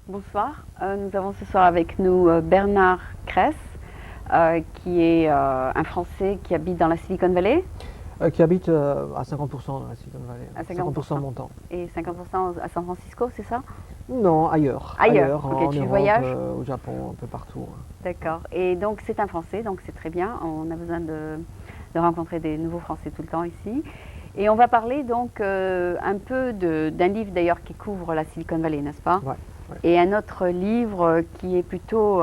Bonsoir. Nous avons ce soir avec nous Bernard Kress, qui est un Français qui habite dans la Silicon Valley. Qui habite à 50% dans la Silicon Valley, À 50% de mon temps. Et 50% à San Francisco, c'est ça? Non, ailleurs. Ailleurs, ok, en tu Europe, voyages? au Japon, un peu partout. D'accord. Et donc c'est un Français, donc c'est très bien. On a besoin de rencontrer des nouveaux Français tout le temps ici. Et on va parler donc un peu d'un livre d'ailleurs qui couvre la Silicon Valley, n'est-ce pas? Ouais, ouais. Et un autre livre qui est plutôt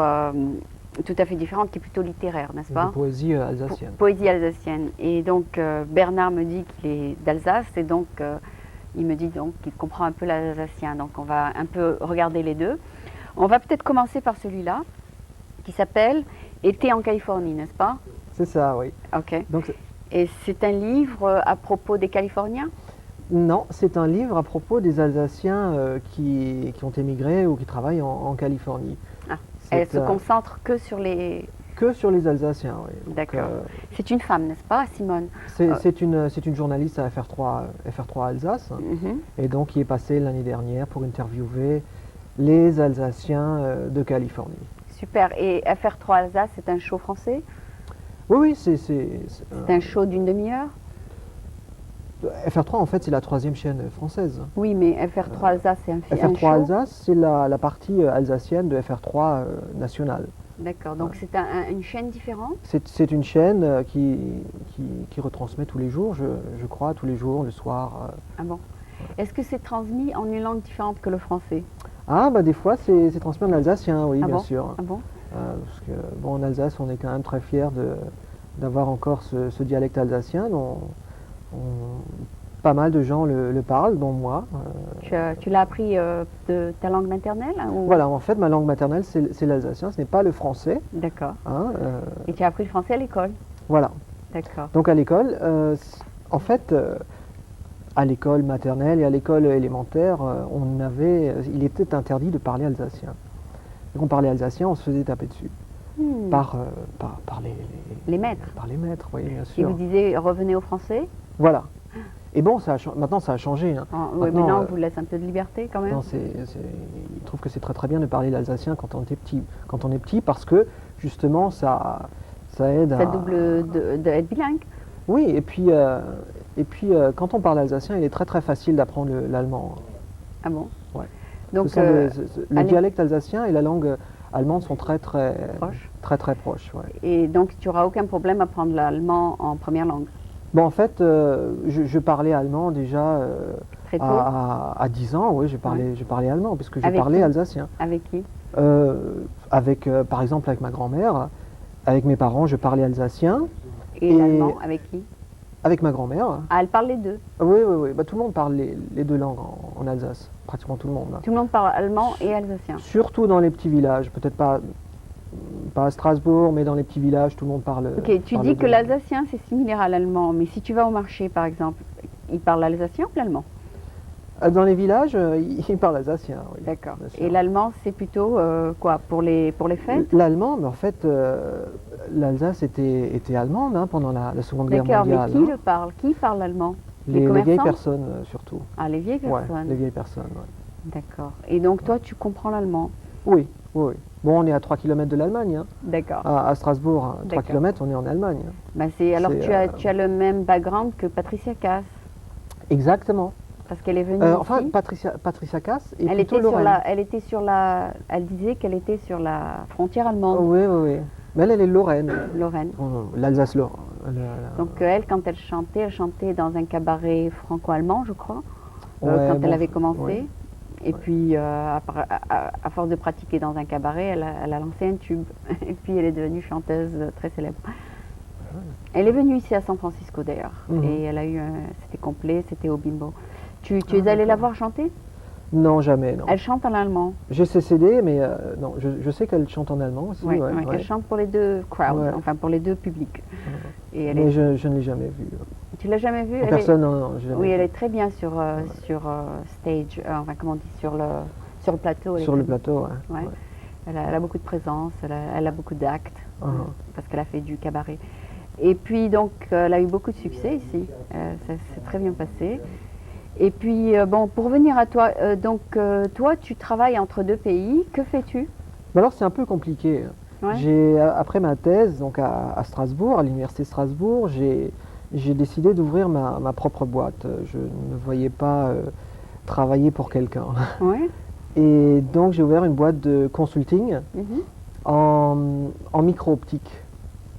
tout à fait différent, qui est plutôt littéraire, n'est-ce pas? De poésie alsacienne. Poésie alsacienne. Et donc Bernard me dit qu'il est d'Alsace et donc il me dit donc qu'il comprend un peu l'alsacien. Donc on va un peu regarder les deux. On va peut-être commencer par celui-là qui s'appelle Été en Californie, n'est-ce pas? C'est ça, oui. Ok. Donc, Et c'est un livre à propos des Californiens? non, c'est un livre à propos des Alsaciens qui ont émigré ou qui travaillent en Californie. Ah. Elle se C'est concentre que sur les... que sur les Alsaciens, oui. Donc, D'accord. C'est une femme, n'est-ce pas, Simone? c'est une journaliste à FR3 Alsace, Mhm. et donc qui est passée l'année dernière pour interviewer les Alsaciens de Californie. Super. Et FR3 Alsace, c'est un show français? Oui, oui, C'est un show d'une demi-heure? FR3 en fait c'est la troisième chaîne française. Oui, mais FR3 Alsace, c'est un FR3 show? Alsace, c'est la partie alsacienne de FR3 nationale. D'accord, donc Ouais. c'est une chaîne différente? C'est une chaîne qui retransmet tous les jours, je crois, tous les jours, le soir. Ah bon? Est-ce que c'est transmis en une langue différente que le français? Ah, bah des fois c'est transmis en alsacien, oui, Ah bien bon? sûr. Ah bon? Parce que, bon, en Alsace, on est quand même très fiers d'avoir encore ce dialecte alsacien. Pas mal de gens le parlent, dont moi. Tu l'as appris de ta langue maternelle, hein, ou... Voilà, en fait, ma langue maternelle, c'est l'alsacien, ce n'est pas le français. D'accord. Hein, Et tu as appris le français à l'école? voilà. D'accord. Donc à l'école, en fait, à l'école maternelle et à l'école élémentaire, il était interdit de parler alsacien. Dès qu'on parlait alsacien, on se faisait taper dessus Hmm. par Les maîtres. par les maîtres, oui, bien Et sûr. vous disiez revenez au français? Voilà. Et bon, maintenant ça a changé. Hein. Oui, Maintenant, maintenant on vous laisse un peu de liberté quand même. non, ils trouvent que c'est très très bien de parler l'alsacien quand on est petit. Quand on est petit, parce que justement ça aide Ça à. double d'être bilingue. Oui, et puis quand on parle alsacien, il est très très facile d'apprendre l'allemand. Ah bon? Ouais. Donc, Le allez- dialecte alsacien et la langue allemande sont très très Proche. très très proches. Ouais. Et donc tu n'auras aucun problème à prendre l'allemand en première langue? Bon, en fait, je parlais allemand déjà Très tôt? à 10 ans. Oui, je parlais allemand parce que je Avec parlais qui? alsacien. Avec qui? Par exemple, avec ma grand-mère, avec mes parents, je parlais alsacien. Et Et- l'allemand, avec qui? Avec ma grand-mère, Ah, elle parle les deux. oui, oui, oui. Bah, tout le monde parle les deux langues en Alsace, pratiquement tout le monde. Tout le monde parle allemand et alsacien. Surtout dans les petits villages, peut-être pas à Strasbourg, mais dans les petits villages, tout le monde parle. Ok, tu parle dis les que deux langues. l'alsacien c'est similaire à l'allemand, mais si tu vas au marché par exemple, ils parlent l'alsacien ou l'allemand? Dans les villages, ils parlent alsacien, oui. D'accord. bien sûr. Et l'allemand c'est plutôt quoi, pour les fêtes? L'allemand, mais en fait, l'Alsace était allemande hein, pendant la Seconde Guerre D'accord, mais mondiale. qui hein. le parle? Qui parle l'allemand? Les vieilles commerçants? personnes surtout. Ah, les vieilles Ouais, personnes. les vieilles personnes. Ouais. D'accord. Et donc toi tu comprends l'allemand? Oui, oui, oui. Bon, on est à 3 km de l'Allemagne. Hein. D'accord. À Strasbourg, hein, 3 D'accord. km, on est en Allemagne. hein. Bah, alors C'est, tu as le même background que Patricia Cass, Exactement. parce qu'elle est venue Enfin, ici. Patricia Cass est Elle plutôt était Lorraine. elle disait qu'elle était sur la frontière allemande, Oui, oui, oui. Mais elle est Lorraine. Lorraine. L'Alsace-Lorraine. Donc elle, quand elle chantait dans un cabaret franco-allemand, je crois, Ouais, quand bon, elle avait commencé. ouais. Et puis, à force de pratiquer dans un cabaret, elle a lancé un tube. Et puis, elle est devenue chanteuse très célèbre. Elle est venue ici à San Francisco d'ailleurs. Mhm. Et elle a eu c'était complet, c'était au Bimbo. Tu es allé la voir chanter? Non, jamais, non. Elle chante en allemand. J'ai ses CD, mais non, je sais qu'elle chante en allemand aussi. Ouais, ouais, ouais. ouais. Elle chante pour les deux crowds, Ouais. enfin pour les deux publics. Et elle Mais est... je ne l'ai jamais vue. Tu l'as jamais vue? En personne, non, non, j'ai jamais Oui, vue. elle est très bien sur stage, enfin comment on dit, sur le plateau. elle est Sur le très bien. plateau, ouais. Ouais. ouais. Elle a beaucoup de présence, elle a beaucoup d'actes, Uh-huh. parce qu'elle a fait du cabaret. Et puis donc, elle a eu beaucoup de succès ici. Ça s'est très bien passé. Et puis, bon, pour revenir à toi, toi, tu travailles entre deux pays. Que fais-tu? Mais alors c'est un peu compliqué. Ouais. Après ma thèse, donc à Strasbourg, à l'université de Strasbourg, j'ai décidé d'ouvrir ma propre boîte. Je ne me voyais pas travailler pour quelqu'un. Ouais. Et donc j'ai ouvert une boîte de consulting Mhm. en, en micro-optique.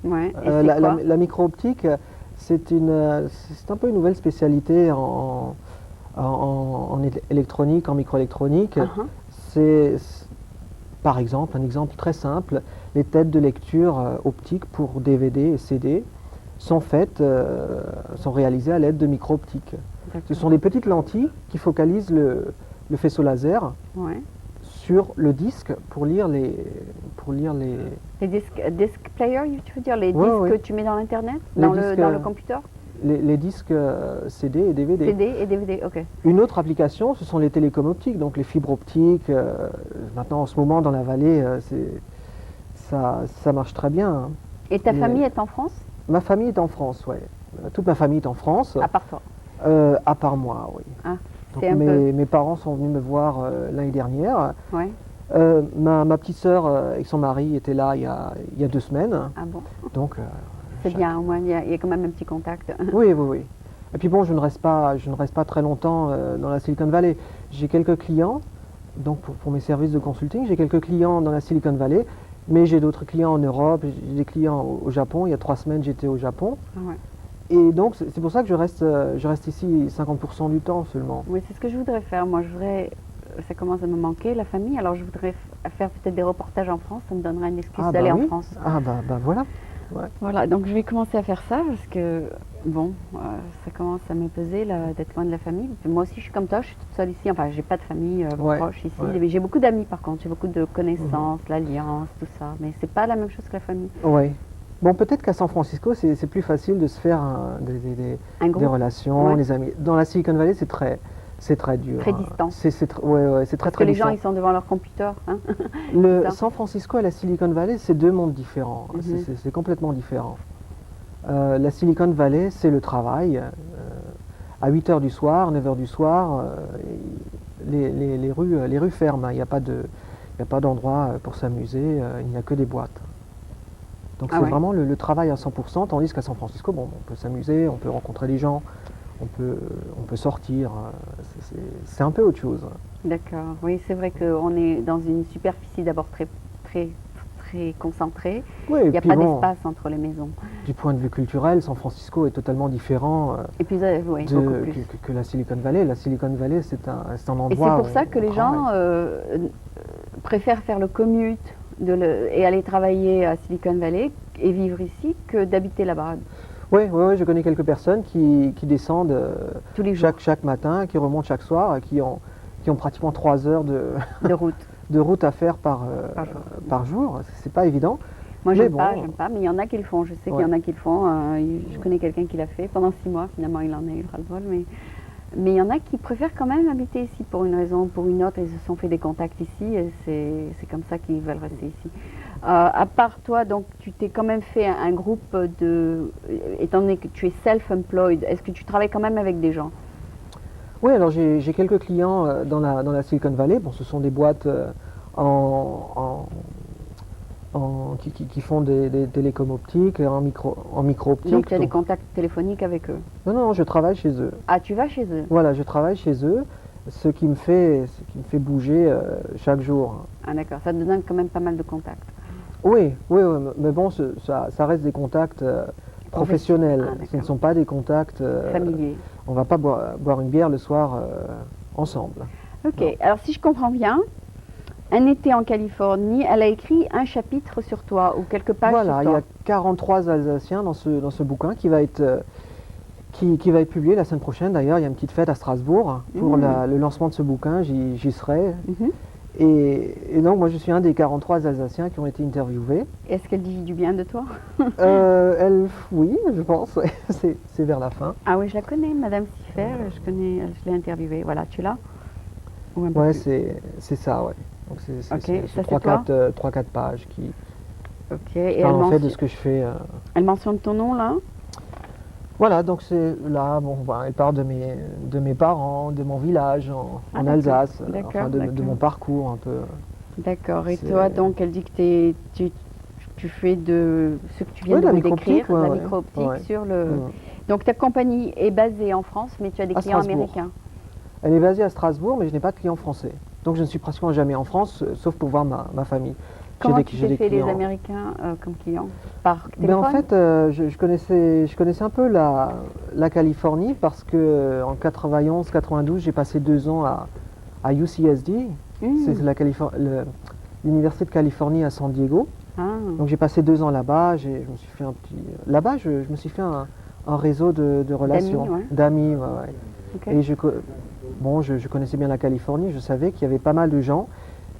Ouais. Et c'est quoi? La micro-optique, c'est un peu une nouvelle spécialité en électronique, en microélectronique. Uh-huh. C'est, par exemple, un exemple très simple, les têtes de lecture optique pour DVD et CD sont réalisées à l'aide de micro-optiques. Ce D'accord. sont des petites lentilles qui focalisent le faisceau laser Ouais. sur le disque pour lire les. Les disc players, tu veux dire, les Ouais, disques ouais. que tu mets dans l'internet, Les dans disques, dans le computer, les disques CD et DVD. CD et DVD. Ok. Une autre application, ce sont les télécoms optiques, donc les fibres optiques. Maintenant, en ce moment, dans la vallée, ça marche très bien, hein. Et ta Mais- famille est en France, Ma famille est en France, ouais. Toute ma famille est en France, à part toi? à part moi, oui. Ah, Donc c'est un peu. mes parents sont venus me voir l'année dernière. Ouais. Ma petite sœur et son mari étaient là il y a 2 semaines. Ah bon. Donc, C'est chaque- bien. Au moins, il y a quand même un petit contact. oui, oui, oui. Et puis bon, je ne reste pas très longtemps dans la Silicon Valley. J'ai quelques clients, donc pour mes services de consulting, j'ai quelques clients dans la Silicon Valley, mais j'ai d'autres clients en Europe, j'ai des clients au Japon. Il y a 3 semaines, j'étais au Japon. Ah ouais. Et donc, c'est pour ça que je reste ici 50% du temps seulement. Oui, c'est ce que je voudrais faire. Moi, ça commence à me manquer, la famille. Alors, je voudrais faire peut-être des reportages en France. Ça me donnerait une excuse Ah d'aller bah en oui. France. Ah bah voilà. Voilà, donc je vais commencer à faire ça parce que, bon, ça commence à me peser là, d'être loin de la famille. Puis moi aussi, je suis comme toi, je suis toute seule ici. Enfin, j'ai pas de famille Ouais, proche ici. ouais. Mais j'ai beaucoup d'amis par contre. J'ai beaucoup de connaissances, l'alliance, tout ça. Mais c'est pas la même chose que la famille. Ouais. Bon, peut-être qu'à San Francisco, c'est plus facile de se faire Un des groupe relations, Ouais. des amis. Dans la Silicon Valley, c'est très dur, très hein. distant. Ouais, c'est très Parce que très les gens, distant. ils sont devant leur computer. Hein. Le ça. San Francisco et la Silicon Valley, c'est deux mondes différents. Mhm. C'est complètement différent. La Silicon Valley, c'est le travail. À 8 h du soir, 9 h du soir, les rues ferment, hein. Il n'y a pas d'endroit pour s'amuser, il n'y a que des boîtes. Donc Ah c'est ouais. vraiment le travail à 100%, tandis qu'à San Francisco, bon, on peut s'amuser, on peut rencontrer des gens, on peut sortir. C'est un peu autre chose. D'accord. Oui, c'est vrai qu'on est dans une superficie d'abord très, très, très concentrée. Oui, Il et n'y a puis pas bon, d'espace entre les maisons. du point de vue culturel, San Francisco est totalement différent Et puis, oui, beaucoup plus. que la Silicon Valley. La Silicon Valley, c'est un Et c'est endroit pour ça où que on les gens travaille. préfèrent faire le commute et aller travailler à Silicon Valley et vivre ici que d'habiter là-bas Oui, je connais quelques personnes qui descendent tous les jours chaque matin, qui remontent chaque soir, qui ont pratiquement 3 heures de route. de route à faire Par jour. par jour. C'est pas évident. Moi, Mais j'aime pas, mais il y en a qui le font. Je sais qu'il y en a qui le font. Je connais quelqu'un qui l'a fait pendant 6 mois. Finalement, il en a eu ras-le-bol. Mais il y en a qui préfèrent quand même habiter ici pour une raison ou pour une autre. Ils se sont fait des contacts ici et c'est comme ça qu'ils veulent rester ici. À part toi, donc tu t'es quand même fait un groupe étant donné que tu es self-employed, est-ce que tu travailles quand même avec des gens? Oui, alors j'ai quelques clients dans la Silicon Valley. Bon, ce sont des boîtes qui font des télécoms optiques, en micro-optique. Donc tu as des contacts téléphoniques avec eux. Non, je travaille chez eux. Ah, tu vas chez eux? Voilà, je travaille chez eux, ce qui me fait bouger chaque jour. Ah d'accord, ça te donne quand même pas mal de contacts. Oui, mais bon, ça reste des contacts professionnels. Ah, Ce ne d'accord. sont pas des contacts Familiers. on ne va pas boire une bière le soir ensemble. Ok, Non. alors si je comprends bien, un été en Californie, elle a écrit un chapitre sur toi ou quelques pages Voilà, sur il y toi. a 43 Alsaciens dans ce bouquin qui va être publié la semaine prochaine. D'ailleurs, il y a une petite fête à Strasbourg pour le lancement de ce bouquin. J'y serai. Mhm. Et donc, moi, je suis un des 43 Alsaciens qui ont été interviewés. Est-ce qu'elle dit du bien de toi? Oui, je pense. Ouais. C'est vers la fin. Ah oui, je la connais, Madame Siffer, je l'ai interviewée. Voilà, tu l'as? Ou un peu Ouais, plus. c'est ça, ouais. Donc, Ok, ça, c'est 3-4 pages qui Ok, et parlent en fait de ce que je fais. elle mentionne ton nom là? Voilà, donc c'est là, bon, voilà, elle part de mes parents, de mon village Ah, en d'accord. Alsace, D'accord, enfin de d'accord. mon parcours un peu. D'accord. Et C'est- toi, donc, elle dit que tu fais de ce que tu viens Oui, de de la me micro-optique, décrire, de la ouais. micro-optique Ouais. sur le. Mm. Donc, ta compagnie est basée en France, mais tu as des À clients Strasbourg. américains. Elle est basée à Strasbourg, mais je n'ai pas de clients français. Donc je ne suis pratiquement jamais en France, sauf pour voir ma famille. Comment tu J'ai t'es des fait les clients. Américains comme clients? Par Ben, en téléphone? fait, je connaissais un peu la Californie parce que en 91-92, j'ai passé 2 ans à UCSD, c'est Hmm. l'Université de Californie à San Diego. Ah, Donc j'ai passé 2 ans là-bas, je me suis fait un petit... Là-bas, je me suis fait un réseau de relations, ouais. d'amis, ouais, ouais. Ok. Et bon, je connaissais bien la Californie, je savais qu'il y avait pas mal de gens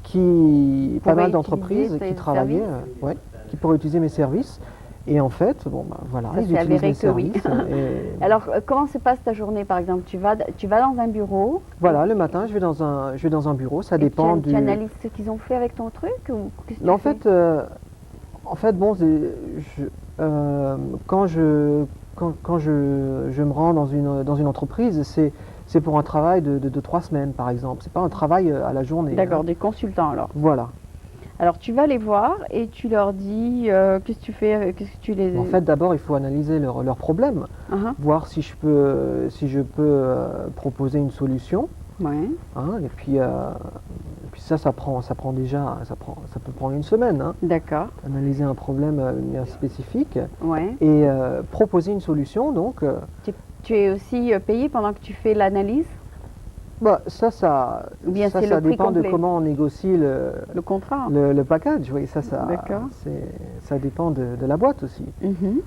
pas Pourraient mal utiliser d'entreprises tes qui travaillaient, services? ouais, qui pourraient utiliser mes services. Et en fait, bon, bah, voilà, Ça ils s'est utilisent avéré mes que oui. services. Et Alors, comment se passe ta journée, par exemple? Tu vas dans un bureau voilà, le matin, je vais dans un bureau, ça et dépend tu du... analyses ce qu'ils ont fait avec ton truc ou qu'est-ce que Mais tu fais? en fait, bon, quand je me rends dans une entreprise, c'est pour un travail de 3 semaines, par exemple. C'est pas un travail à la journée, hein. D'accord, des consultants alors. Voilà. Alors, tu vas les voir et tu leur dis qu'est-ce que tu fais, qu'est-ce que tu les. En fait, d'abord, il faut analyser leurs problèmes, Ah, voir si je peux proposer une solution, ouais, hein. Et puis ça prend déjà, ça peut prendre une semaine, hein. d'accord, Analyser un problème bien spécifique ouais. et proposer une solution. Donc, Tu es aussi payé pendant que tu fais l'analyse bah, ou bien c'est ça le prix dépend de complet, comment on négocie le contrat? le package. Oui, D'accord. ça dépend de la boîte aussi. Mhm.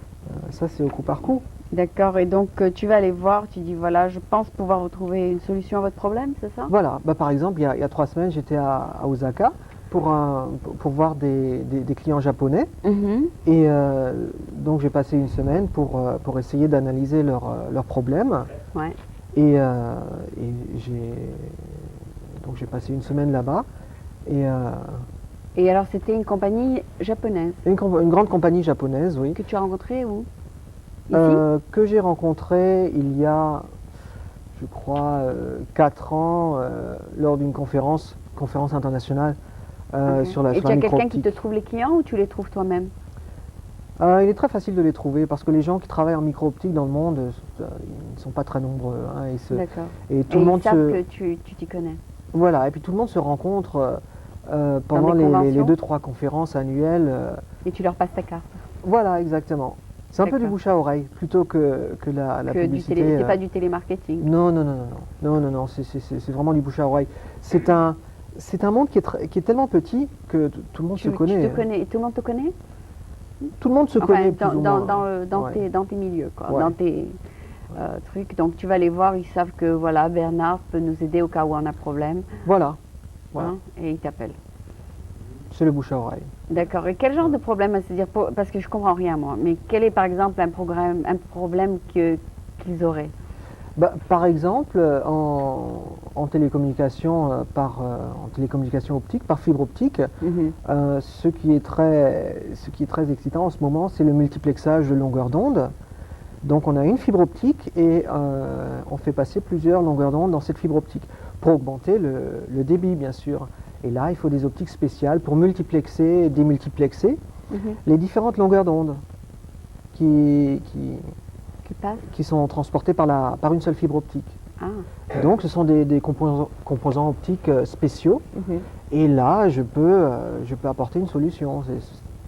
Ça, c'est au coup par coup. D'accord, et donc tu vas les voir, tu dis voilà, je pense pouvoir retrouver une solution à votre problème, c'est ça? Voilà, bah, par exemple, il y a 3 semaines, j'étais à Osaka pour voir des clients japonais. Mhm. Et donc j'ai passé une semaine pour essayer d'analyser leurs problèmes. Ouais. Et donc j'ai passé une semaine là-bas. Et Et alors c'était une compagnie japonaise une grande compagnie japonaise, oui, que tu as rencontrée où? Ici? que j'ai rencontrée il y a, je crois, 4 ans lors d'une conférence internationale Ok. sur la Et tu as quelqu'un qui micro-optique. te trouve les clients ou tu les trouves toi-même? Il est très facile de les trouver parce que les gens qui travaillent en micro-optique dans le monde, ils ne sont pas très nombreux, hein, D'accord. et tout Et le ils monde savent que tu t'y connais. voilà, et puis tout le monde se rencontre pendant des les conventions 2-3 conférences annuelles. Et tu leur passes ta carte. Voilà, exactement. C'est un peu du D'accord. bouche à oreille plutôt que la Que du publicité. télé, c'est pas du télémarketing. Non, non, non, non, non, non, non, non, c'est vraiment du bouche à oreille. C'est un monde qui est tellement petit que tout le monde se Tu connaît. te connais, tout le monde te connaît? Tout le monde se Enfin, connaît plus ou moins. Ouais. dans tes milieux, quoi, Ouais. dans tes trucs. Donc tu vas les voir, ils savent que voilà, Bernard peut nous aider au cas où on a problème, Voilà, voilà. hein, et ils t'appellent. C'est le bouche à oreille. D'accord. Et quel genre de problème, c'est-à-dire parce que je comprends rien moi, mais quel est par exemple un problème qu'ils auraient? Bah, par exemple, en télécommunication, en télécommunication optique, par fibre optique, Mhm. ce qui est très excitant en ce moment, c'est le multiplexage de longueurs d'onde. Donc on a une fibre optique et on fait passer plusieurs longueurs d'onde dans cette fibre optique pour augmenter le débit, bien sûr. Et là, il faut des optiques spéciales pour multiplexer et démultiplexer Mhm. les différentes longueurs d'onde qui Qui passe? sont transportées par une seule fibre optique. Ah. Donc ce sont des composants optiques spéciaux. Mhm. Et là, je peux apporter une solution. C'est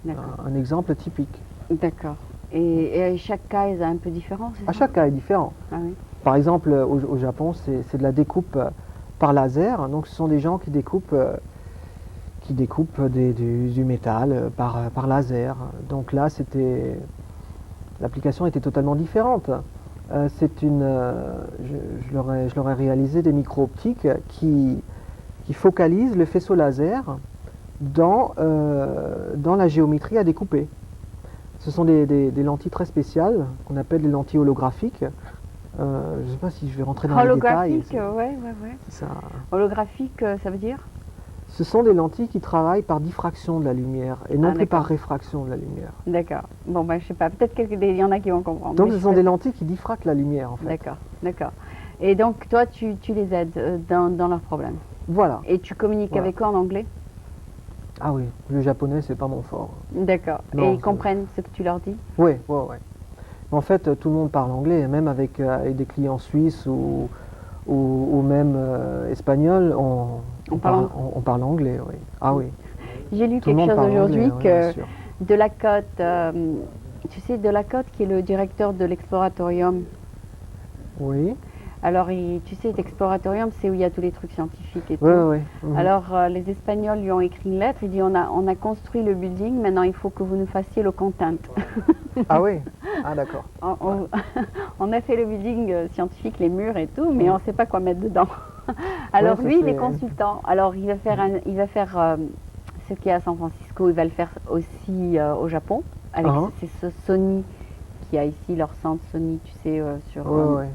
D'accord. un exemple typique. D'accord. Et chaque cas est un peu différent, c'est À ça? chaque cas est différent. Ah oui. Par exemple, au Japon, c'est de la découpe par laser. Donc ce sont des gens qui découpent du métal par laser. Donc là, l'application était totalement différente. Je leur ai réalisé des micro-optiques qui focalisent le faisceau laser dans la géométrie à découper. Ce sont des lentilles très spéciales qu'on appelle des lentilles holographiques. Je ne sais pas si je vais rentrer dans les détails. Holographique, ouais. Ça, Holographique, ça veut dire? Ce sont des lentilles qui travaillent par diffraction de la lumière et non Ah, plus par d'accord. réfraction de la lumière. D'accord. Bon, ben, je sais pas. Peut-être qu'il y en a qui vont comprendre. Donc mais ce je sont sais des pas. lentilles qui diffractent la lumière en fait. D'accord, d'accord. Et donc, toi, tu les aides dans leurs problèmes. Voilà. Et tu communiques Voilà. avec eux en anglais? Ah oui, le japonais c'est pas mon fort. D'accord. Non, Et ils c'est- comprennent ce que tu leur dis? Oui, ouais, ouais. En fait, tout le monde parle anglais, même avec des clients suisses ou même espagnols, On parle on parle anglais, oui. Ah oui, J'ai lu tout le quelque monde chose parle aujourd'hui anglais, oui, bien que sûr. Delacote, tu sais, Delacote qui est le directeur de l'Exploratorium. Oui, Alors, tu sais, l'Exploratorium, c'est où il y a tous les trucs scientifiques et tout. oui, oui. Mhm. Alors, les Espagnols lui ont écrit une lettre. Il dit, on a construit le building, maintenant il faut que vous nous fassiez le content. Ah oui, ah d'accord. On a fait le building scientifique, les murs et tout, mais on ne sait pas quoi mettre dedans. Alors ça lui, il est c'est- consultant. Alors il va faire ce qui est à San Francisco, il va le faire aussi au Japon. Avec Ah. c'est ce Sony qui a ici leur centre Sony, tu sais, Ouais, ouais.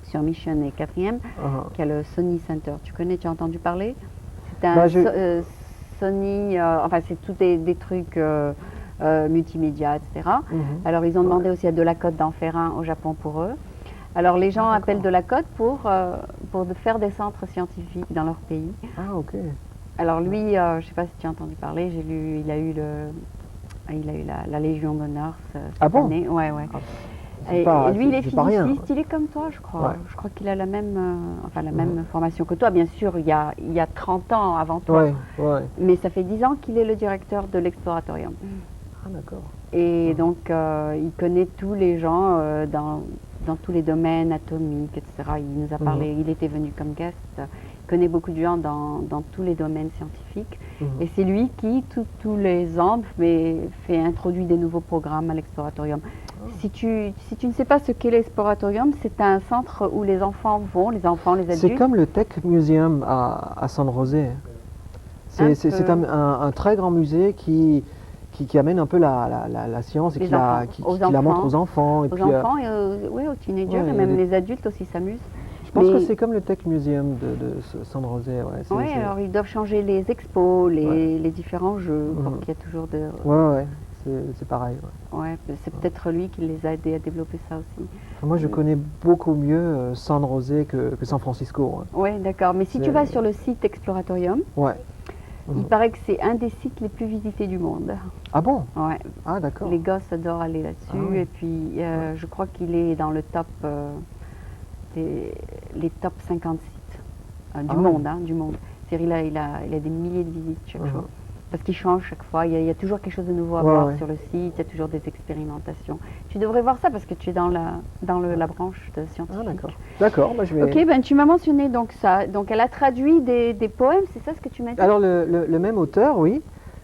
sur Mission et 4e, Ah. qui a le Sony Center. Tu connais, tu as entendu parler? C'est un Bah, je- Sony, enfin c'est tous des trucs multimédia, etc. Mhm. Alors ils ont demandé aussi à Delacote d'en faire un au Japon pour eux. Alors les gens Ah, appellent d'accord. Delacote pour faire des centres scientifiques dans leur pays. Ah ok. Alors lui, je ne sais pas si tu as entendu parler, j'ai lu, il a eu la Légion d'honneur cette Ah bon? année. Ouais, ouais. Ah, Et, pas- et lui, il est c'est pas rien. physiciste, il est comme toi, je crois. Ouais. Je crois qu'il a la même, la même formation que toi. Bien sûr, il y a 30 ans avant toi. Ouais, ouais. Mais ça fait 10 ans qu'il est le directeur de l'Exploratorium. Ah d'accord. Et donc, il connaît tous les gens dans tous les domaines atomiques, etc. Il nous a parlé, il était venu comme guest. Il connaît beaucoup de gens dans tous les domaines scientifiques. Mhm. Et c'est lui qui, tous les ans, introduit des nouveaux programmes à l'Exploratorium. Si tu ne sais pas ce qu'est l'Exploratorium, c'est un centre où les enfants vont, les adultes. C'est comme le Tech Museum à San José. C'est peu. un très grand musée qui amène un peu la science et Les qui la, enfants, qui- aux qui la montre enfants. aux enfants. Et Aux puis, enfants et aux teenagers, ouais, et même les- les adultes aussi s'amusent. je pense que Mais- c'est comme le Tech Museum de San José. Ouais, Oui, alors ils doivent changer les expos, les différents jeux, pour Mhm. qu'il y ait toujours de... ouais, c'est pareil. Ouais. Ouais, c'est peut-être lui qui les a aidés à développer ça aussi. Enfin, moi, je connais beaucoup mieux San José que San Francisco. Hein. Oui, d'accord. Mais si tu C'est- vas sur le site Exploratorium, Ouais. il Mhm. paraît que c'est un des sites les plus visités du monde. Ah bon? Ouais. Ah d'accord. Les gosses adorent aller là-dessus. Ah oui. Et puis, je crois qu'il est dans le top, les top 50 sites du Ah monde. oui. Hein, du monde. C'est-à-dire, il a des milliers de visites chaque Mhm. jour. Parce qu'il change chaque fois. Il y a toujours quelque chose de nouveau à Ouais, voir ouais. sur le site. Il y a toujours des expérimentations. Tu devrais voir ça parce que tu es dans la branche de scientifique. Ah d'accord. D'accord, bah, je vais... Ok, ben tu m'as mentionné donc ça. Donc elle a traduit des poèmes, c'est ça ce que tu m'as dit? Alors le même auteur, oui,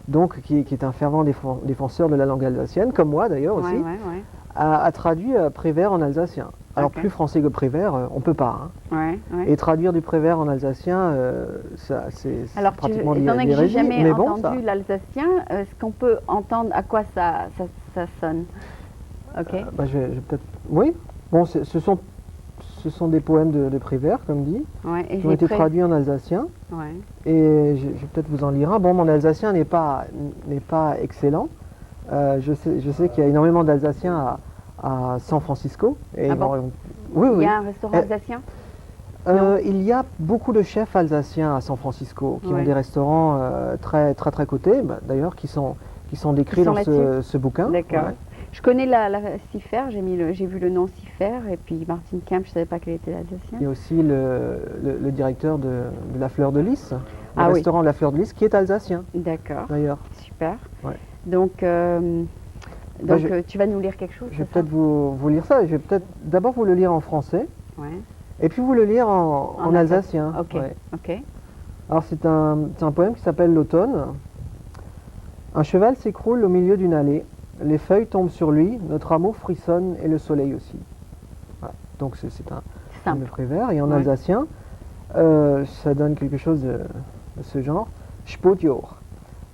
donc qui est un fervent défenseur de la langue alsacienne, comme moi d'ailleurs aussi, Ouais. a traduit Prévert en alsacien. Alors Ok. plus français que Prévert, on peut pas. Hein. Ouais. Et traduire du Prévert en alsacien, c'est Alors, pratiquement étant donné que j'ai l'hérésie, jamais mais bon, entendu ça, l'alsacien, est-ce qu'on peut entendre à quoi ça sonne? Ok. bah, je vais peut-être... Oui, bon, ce sont des poèmes de Prévert, comme dit, Ouais. Et qui ont été traduits en alsacien. Ouais. Et je vais peut-être vous en lire un. Bon, mon alsacien n'est pas excellent. Je sais qu'il y a énormément d'Alsaciens à San Francisco. Et Ah bon? Oui, Il oui. y a un restaurant alsacien? Il y a beaucoup de chefs alsaciens à San Francisco qui ont Ouais. des restaurants très cotés, bah, d'ailleurs, qui sont décrits sont dans ce bouquin. D'accord. Ouais. Je connais la Cifère, j'ai vu le nom Cifère, et puis Martin Kemp, je ne savais pas qu'elle était alsacienne. Il y a aussi le directeur de la Fleur de Lys, le Ah oui. restaurant de la Fleur de Lys, qui est alsacien, D'accord, d'ailleurs. super. Ouais. Donc, Bah, je- tu vas nous lire quelque chose, Je vais c'est ça? peut-être vous lire ça. Je vais peut-être d'abord vous le lire en français. Ouais. Et puis vous le lire en alsacien. Ok, Ouais. ok. Alors c'est un poème qui s'appelle L'automne. Un cheval s'écroule au milieu d'une allée. Les feuilles tombent sur lui. Notre amour frissonne et le soleil aussi. Voilà. Donc c'est un poème de Simple. Prévert. Et en Ouais. alsacien, ça donne quelque chose de ce genre. Spotjoch.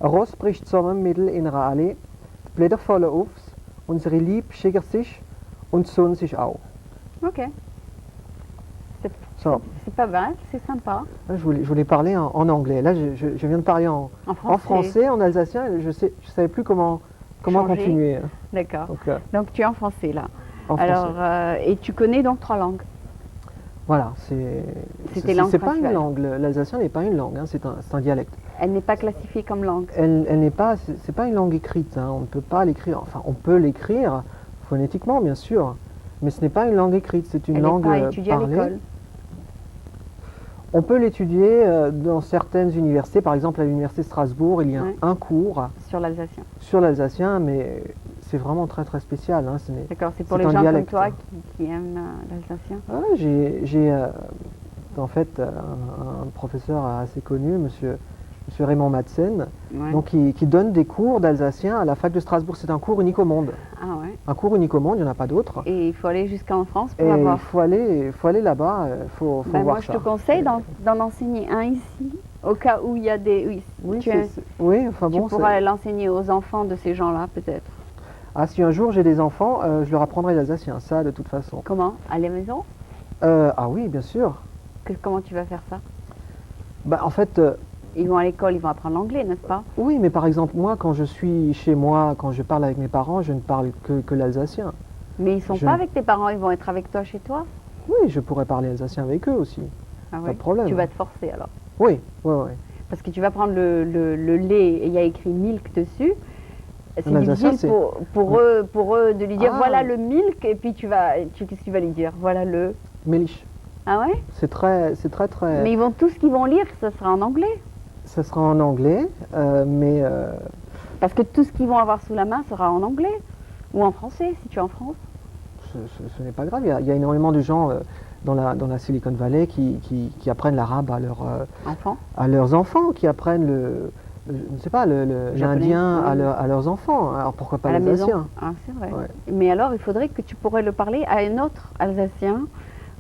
Ross bricht zusammen mittel in einer Allee. Blätter fallen auf. Unsere Lieb schickert sich und sonnt sich auch. Ok. Ça, C'est pas mal, c'est sympa. là, je voulais parler en anglais. Là, je viens de parler en français, en alsacien, et je savais plus comment Changer. continuer. D'accord. Donc, Donc tu es en français là. en Alors, français. et tu connais donc 3 langues. Voilà, C'est tes langues c'est pas une principales. langue. L'alsacien n'est pas une langue, hein, c'est un dialecte. Elle n'est pas classifiée comme langue. Elle n'est pas, c'est pas une langue écrite. Hein, on ne peut pas l'écrire. Enfin, on peut l'écrire phonétiquement, bien sûr, mais ce n'est pas une langue écrite. C'est une Elle langue n'est pas étudiée à parlée. l'école. On peut l'étudier dans certaines universités. Par exemple, à l'université de Strasbourg, il y a Ouais. un cours Sur l'alsacien. sur l'alsacien, mais c'est vraiment très très spécial. Hein, D'accord, c'est pour C'est les un gens dialecte. comme toi qui aiment l'alsacien. J'ai en fait un professeur assez connu, monsieur Raymond Madsen, Ouais. donc qui donne des cours d'alsacien à la fac de Strasbourg. C'est un cours unique au monde. Ah ouais. Un cours unique au monde, il n'y en a pas d'autres. Et il faut aller jusqu'en France pour Et il l'avoir. faut aller là-bas, il faut Ben, voir moi, je ça. te conseille d'en enseigner un ici, au cas où il y a des... Oui, tu, oui, enfin tu bon. pourras l'enseigner aux enfants de ces gens-là, peut-être. Ah, si un jour j'ai des enfants, je leur apprendrai l'alsacien, ça de toute façon. Comment? À la maison? Ah oui, bien sûr. Comment tu vas faire ça? Bah, en fait, Ils vont à l'école, ils vont apprendre l'anglais, n'est-ce pas? oui, mais par exemple, moi, quand je suis chez moi, quand je parle avec mes parents, je ne parle que l'alsacien. Mais ils ne sont Je- pas avec tes parents, ils vont être avec toi chez toi? Oui, je pourrais parler alsacien avec eux aussi. Ah Pas ouais. de problème. Tu vas te forcer alors. Oui, oui, oui. Parce que tu vas prendre le lait et il y a écrit milk dessus. C'est En alsacien, difficile c'est- pour eux de lui dire Ah. voilà le milk et puis qu'est-ce que tu vas lui dire? Voilà le. Mélich. Ah ouais? C'est très, Mais ils vont tout ce qu'ils vont lire, ça sera en anglais. Ça sera en anglais, mais Parce que tout ce qu'ils vont avoir sous la main sera en anglais. Ou en français, si tu es en France. ce n'est pas grave. Il y a énormément de gens dans la Silicon Valley qui apprennent l'arabe Enfant. à leurs enfants, qui apprennent je ne sais pas, l'indien oui. à leurs enfants. Alors pourquoi pas À la maison. l'alsacien? Ah, c'est vrai. Ouais. Mais alors, il faudrait que tu pourrais le parler à un autre Alsacien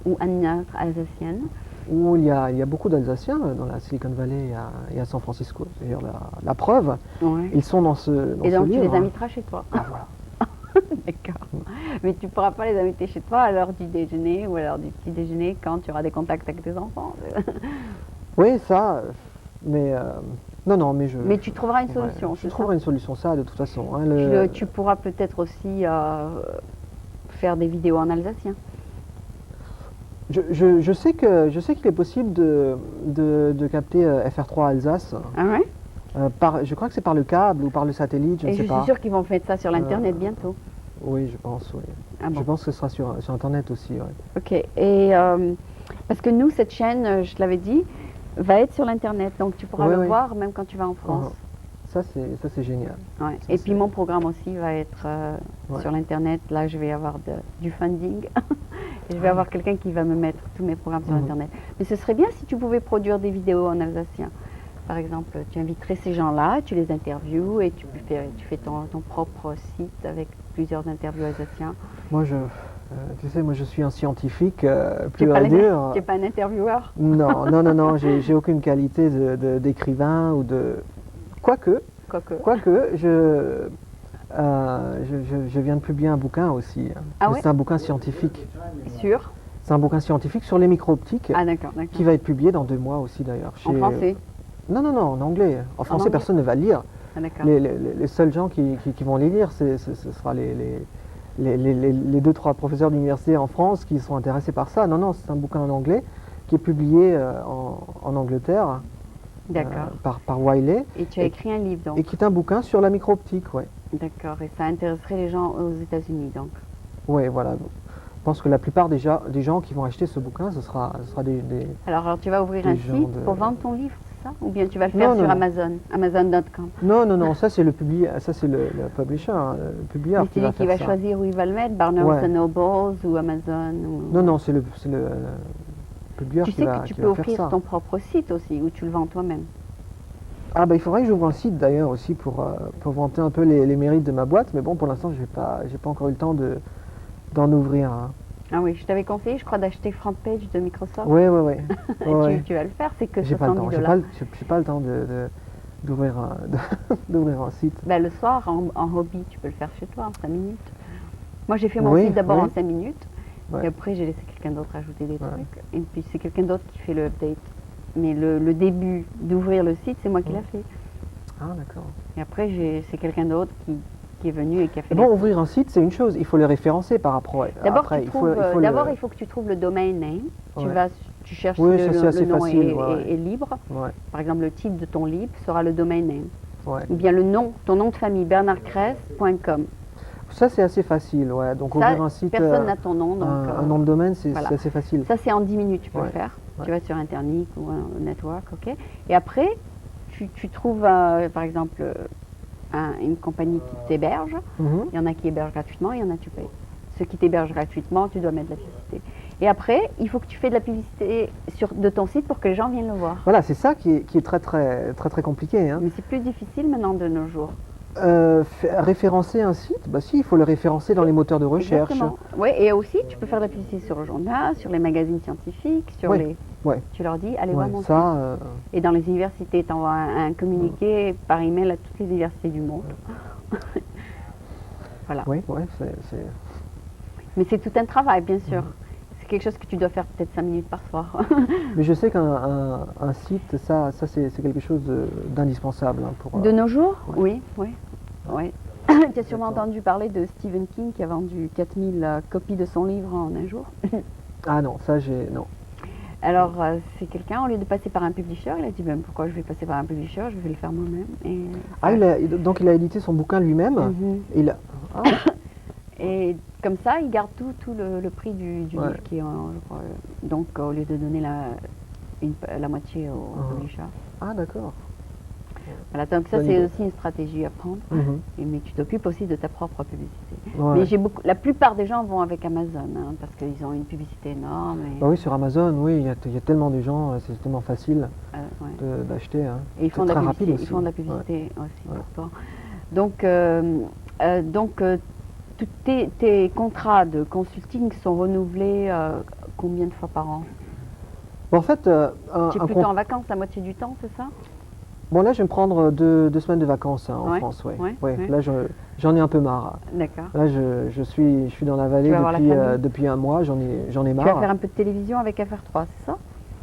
ou à une autre Alsacienne. Où il y a beaucoup d'Alsaciens dans la Silicon Valley et à San Francisco. D'ailleurs, la preuve, Ouais. ils sont dans ce Et donc, tu livre. les inviteras chez toi. Ah, voilà. D'accord. Mais tu ne pourras pas les inviter chez toi à l'heure du déjeuner ou à l'heure du petit déjeuner quand tu auras des contacts avec tes enfants. Oui, ça, mais non, mais je. Mais tu trouveras une ouais, solution. je c'est ça? trouverai une solution, ça, de toute façon. Hein, Tu pourras peut-être aussi faire des vidéos en alsacien. je sais qu'il est possible de capter FR3 Alsace. Ah ouais? Je crois que c'est par le câble ou par le satellite, je ne Et sais je pas. suis sûre qu'ils vont faire ça sur l'internet bientôt. Oui, je pense, oui. Ah bon. Je pense que ce sera sur Internet aussi, ouais. Ok. Et parce que nous, cette chaîne, je te l'avais dit, va être sur l'internet, donc tu pourras Oui, le oui. voir même quand tu vas en France. Ça, c'est génial. Ouais. Ça, Et c'est- puis mon programme aussi va être Ouais. sur l'internet. Là, je vais avoir du funding. Et je vais avoir quelqu'un qui va me mettre tous mes programmes sur Mhm. internet. Mais ce serait bien si tu pouvais produire des vidéos en alsacien. Par exemple, tu inviterais ces gens-là, tu les interviews et tu fais ton propre site avec plusieurs interviews alsaciens. Moi, tu sais, moi, je suis un scientifique Tu pur et dur. n'es pas un intervieweur? Non, j'ai aucune qualité d'écrivain ou de. Quoique, je viens de publier un bouquin aussi. Ah Mais ouais? c'est un bouquin scientifique. Sûr? C'est un bouquin scientifique sur les micro-optiques Ah d'accord, d'accord. qui va être publié dans 2 mois aussi d'ailleurs. En français? Non, en anglais. En français, anglais? personne ne va le lire. Ah d'accord. Les seuls gens qui vont les lire, ce sera les 2-3 professeurs d'université en France qui sont intéressés par ça. Non, c'est un bouquin en anglais qui est publié en Angleterre D'accord. par Wiley Et tu as écrit un livre donc? et qui est un bouquin sur la micro-optique. Ouais. D'accord. Et ça intéresserait les gens aux États-Unis donc? Ouais, voilà. Je pense que la plupart des gens qui vont acheter ce bouquin, ce sera des. Alors tu vas ouvrir Des un gens site de- pour vendre ton livre, c'est ça? Ou bien tu vas le faire Non, sur non. Amazon, Amazon.com? Non, ça c'est le publisher, hein, le publieur Mais qui c'est va lui qui faire va ça. choisir où il va le mettre, Barnes Ouais. Nobles ou Amazon ou... Non, c'est le publieur Tu qui sais va, que tu qui peux va faire offrir ça. ton propre site aussi, où tu le vends toi-même. Ah bah il faudrait que j'ouvre un site d'ailleurs aussi pour vanter un peu les mérites de ma boîte, mais bon pour l'instant j'ai pas encore eu le temps d'en ouvrir un. Ah oui, je t'avais conseillé, je crois, d'acheter FrontPage de Microsoft. Ouais. Et Ouais. tu vas le faire, c'est que J'ai pas le temps, 70 $. j'ai pas le temps d'ouvrir d'ouvrir un site. Ben, le soir, en hobby, tu peux le faire chez toi en 5 minutes. Moi, j'ai fait mon Oui, site d'abord oui. en 5 minutes. Ouais. Et après, j'ai laissé quelqu'un d'autre ajouter des Ouais. trucs. Et puis, c'est quelqu'un d'autre qui fait le update. Mais le début d'ouvrir le site, c'est moi qui Ouais. l'ai fait. Ah, d'accord. Et après, c'est quelqu'un d'autre qui est venu et qui a fait Bon, les- ouvrir un site, c'est une chose. Il faut le référencer par rapport. D'abord, Après, il faut que tu trouves le domain name. Ouais. Tu cherches Oui, si ça, c'est assez le nom facile, est, ouais. est libre. Ouais, Par exemple, le titre de ton livre sera le domain name. ouais. Ou bien ton nom de famille, bernardcresse.com. Ça, c'est assez facile, ouais. Donc, Ça, ouvrir un site, personne n'a ton nom. Donc, un nom de domaine, c'est voilà. c'est assez facile. Ça, c'est en 10 minutes, tu peux Ouais, le faire. ouais. Tu vas sur Internet ou un network, ok. Et après, tu trouves, par exemple, une compagnie qui t'héberge. Mhm. Il y en a qui hébergent gratuitement, il y en a qui tu payes. Ceux qui t'hébergent gratuitement, tu dois mettre de la publicité. Et après, il faut que tu fais de la publicité de ton site pour que les gens viennent le voir. Voilà, c'est ça qui est très compliqué, hein. Mais c'est plus difficile maintenant de nos jours. Référencer un site, bah si, il faut le référencer dans les moteurs de recherche. Exactement. Ouais, et aussi, tu peux faire de la publicité sur le journal, sur les magazines scientifiques, sur Ouais, les... ouais. Tu leur dis, allez voir Ouais, mon site. ça, Et dans les universités, tu envoies un communiqué par email à toutes les universités du monde. Voilà. oui, ouais, Mais c'est tout un travail, bien sûr. C'est quelque chose que tu dois faire peut-être 5 minutes par soir. Mais je sais qu'un site, ça c'est quelque chose d'indispensable, hein, pour. De nos jours, ouais. oui. Tu as sûrement D'accord. entendu parler de Stephen King qui a vendu 4000 copies de son livre en un jour. Ah non, ça non. Alors, c'est quelqu'un, au lieu de passer par un publisher, il a dit ben, pourquoi je vais passer par un publisher, je vais le faire moi-même. Et, Ah, donc il a édité son bouquin lui-même. Mhm. Ah, Et comme ça, il garde tout le prix du Ouais. livre qui est je crois, donc, au lieu de donner la moitié au publisher. ah, d'accord. Voilà, donc ça, Bonne c'est idée. aussi une stratégie à prendre. Mhm. Mais tu t'occupes aussi de ta propre publicité. Ouais. Mais la plupart des gens vont avec Amazon, hein, parce qu'ils ont une publicité énorme. Et, Bah oui, sur Amazon, oui, il y a tellement de gens, c'est tellement facile ouais. d'acheter. Hein. Et ils C'est font de la très publicité, rapide aussi. ils font de la publicité aussi Ouais. pour toi. Donc, tous tes contrats de consulting sont renouvelés combien de fois par an? Bon, en fait, Tu es plutôt en vacances la moitié du temps, c'est ça? bon, là, je vais me prendre deux semaines de vacances, hein, en Ouais, France. Ouais. ouais, Ouais, ouais. Là, j'en ai un peu marre. D'accord. Là, je suis dans la vallée Tu vas voir la famille. depuis un mois, j'en ai Tu vas marre. faire un peu de télévision avec FR3, c'est ça?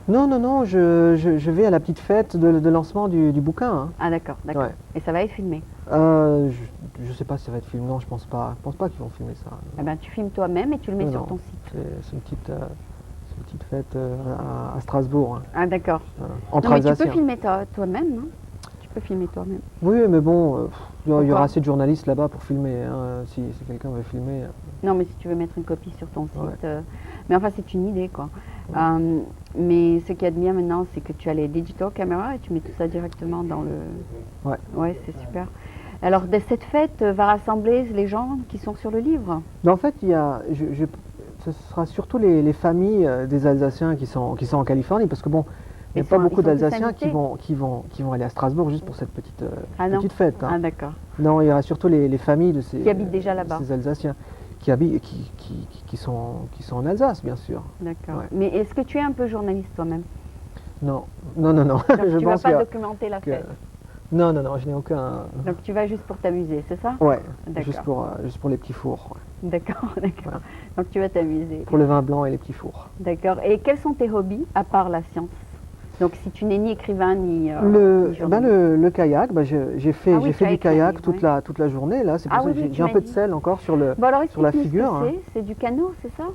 Non, je vais à la petite fête de lancement du bouquin. Hein. Ah d'accord. Ouais. Et ça va être filmé. Je sais pas si ça va être filmé, non, je pense pas. Je pense pas qu'ils vont filmer ça. Eh ben, tu filmes toi-même et tu le mets Non, sur non. ton site. C'est une petite fête à Strasbourg, hein, Ah d'accord. entre Non mais tu peux Alsaciens. filmer toi-même, hein. Tu peux filmer toi-même. Oui, mais bon, il y Pourquoi aura assez de journalistes là-bas pour filmer. Hein, si quelqu'un veut filmer. Non mais si tu veux mettre une copie sur ton site. Ouais. Mais enfin c'est une idée quoi. Ouais. Mais ce qu'il y a de bien maintenant, c'est que tu as les digital caméras et tu mets tout ça directement dans le... Ouais. Ouais, c'est super. Alors cette fête va rassembler les gens qui sont sur le livre. Mais en fait, ce sera surtout les familles des Alsaciens qui sont en Californie, parce que bon, il n'y a pas beaucoup ils sont tous d'Alsaciens invités qui vont aller à Strasbourg juste pour cette petite non. petite fête. Hein. Ah d'accord. Non, il y aura surtout les familles de ces Qui habitent déjà là-bas. ces Alsaciens qui sont en Alsace, bien sûr. D'accord. Ouais. Mais est-ce que tu es un peu journaliste toi-même? Non. Donc, Je tu ne vas pense pas que- documenter la que- fête. Non, je n'ai aucun. Donc tu vas juste pour t'amuser, c'est ça? Ouais, D'accord. juste pour les petits fours, ouais. D'accord. Voilà. Donc tu vas t'amuser. Pour le vin blanc et les petits fours. D'accord. Et quels sont tes hobbies à part la science? Donc si tu n'es ni écrivain ni, ni journaliste. Le kayak, j'ai fait Ah oui, du kayak, kayak oui. toute la journée là. C'est pour Ah ça oui, que oui, j'ai tu un m'as peu de dit. sel encore sur la Bon alors figure. explique-nous Hein. ce que c'est du canot, c'est ça?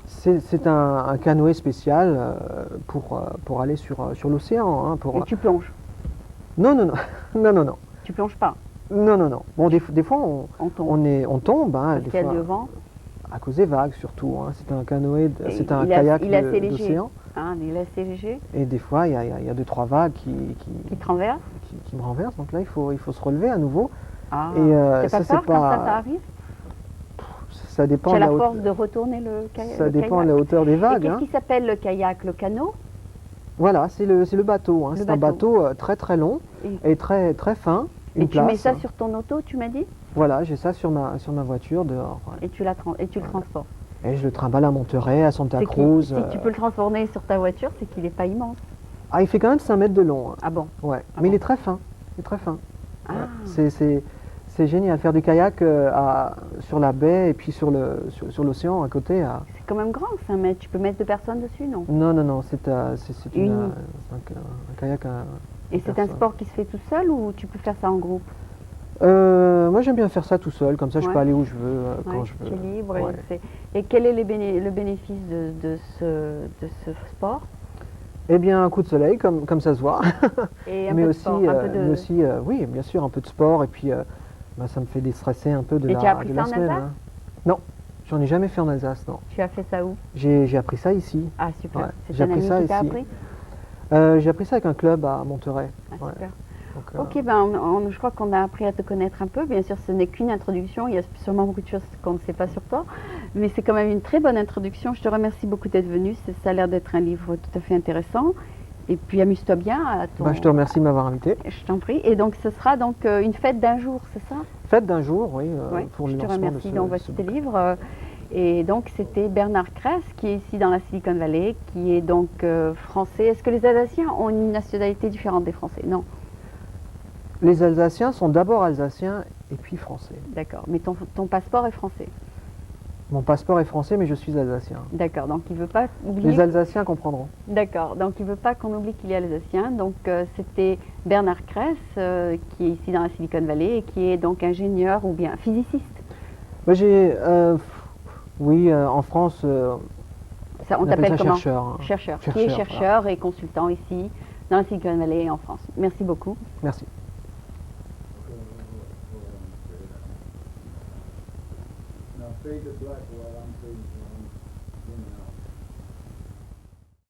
C'est un canoë spécial pour aller sur l'océan. Hein, Et tu plonges? Non. Non. Tu plonges pas? Non. Bon, des fois On tombe. on tombe, hein, Parce des qu'il y a fois, du vent. à cause des vagues surtout. Hein. C'est un canoë, Et c'est un il est kayak assez léger. d'océan. Hein, il est assez léger. Et des fois, il y a 2-3 vagues Qui te renverse? qui me renversent. Donc là, il faut se relever à nouveau. Ah. Et T'as ça, pas c'est peur quand ça arrive? Ça dépend Tu as de la la force hauteur. de retourner le kayak? Ça dépend de la hauteur des Et vagues. qu'est-ce Hein. qui s'appelle le kayak? Le canot? Voilà, c'est le bateau. Hein. Le C'est un bateau. bateau très très long Et, et très très fin. Une et tu mets place. ça sur ton auto, tu m'as dit? Voilà, j'ai ça sur ma voiture dehors. Ouais. Et tu le transportes. Et je le trimballe à Monterey, à Santa C'est Cruz. Si tu peux le transformer sur ta voiture, c'est qu'il n'est pas immense. Ah, il fait quand même 5 mètres de long. Hein. Ah bon? Ouais. Ah Mais bon. il est très fin. Il est très fin. Ah. Ouais. C'est génial, faire du kayak sur la baie et puis sur l'océan à côté. C'est quand même grand, 5 mètres. Tu peux mettre 2 personnes dessus, non? Non, non, non, c'est un kayak. Et c'est un personne. sport qui se fait tout seul ou tu peux faire ça en groupe? Moi j'aime bien faire ça tout seul, comme ça je Ouais. peux aller où je veux, quand Ouais, je veux. tu es libre. Ouais. Et quel est le bénéfice de ce sport? Eh bien, un coup de soleil, comme ça se voit. Et un mais peu de aussi, sport, un peu de... mais aussi oui, bien sûr, un peu de sport, et puis ça me fait déstresser un peu de Et tu as appris de ça la en semaine. Alsace? Hein. Non, j'en ai jamais fait en Alsace, non. Tu as fait ça où? J'ai appris ça ici. Ah, super. Ouais, C'est j'ai un appris ami ça qui t'a ici. appris? J'ai appris ça avec un club à Monterey. Ah, Ouais. super. Donc, Ok, ben je crois qu'on a appris à te connaître un peu. Bien sûr, ce n'est qu'une introduction. Il y a sûrement beaucoup de choses qu'on ne sait pas sur toi. Mais c'est quand même une très bonne introduction. Je te remercie beaucoup d'être venu. Ça a l'air d'être un livre tout à fait intéressant. Et puis amuse-toi bien à ton... je te remercie de m'avoir invité. Je t'en prie. Et donc ce sera donc une fête d'un jour, c'est ça? Fête d'un jour, oui, Oui, pour le je te lancement remercie. de Donc ce voici tes bouquin. livres. Et donc c'était Bernard Kress qui est ici dans la Silicon Valley, qui est donc français. Est-ce que les Alsaciens ont une nationalité différente des Français? Non. Les Alsaciens sont d'abord alsaciens et puis français. D'accord. Mais ton passeport est français. Mon passeport est français, mais je suis alsacien. D'accord. Donc il ne veut pas oublier. Les Alsaciens comprendront. D'accord. Donc il ne veut pas qu'on oublie qu'il est alsacien. Donc c'était Bernard Kress qui est ici dans la Silicon Valley et qui est donc ingénieur ou bien physiciste. Moi, oui, en France, Ça, on on appelle t'appelle ça comment? chercheur. Hein. Chercheur. Qui est chercheur et consultant ici dans la Silicon Valley et en France. Merci beaucoup. Merci. Now fade to black while I'm fading, while I'm in and out.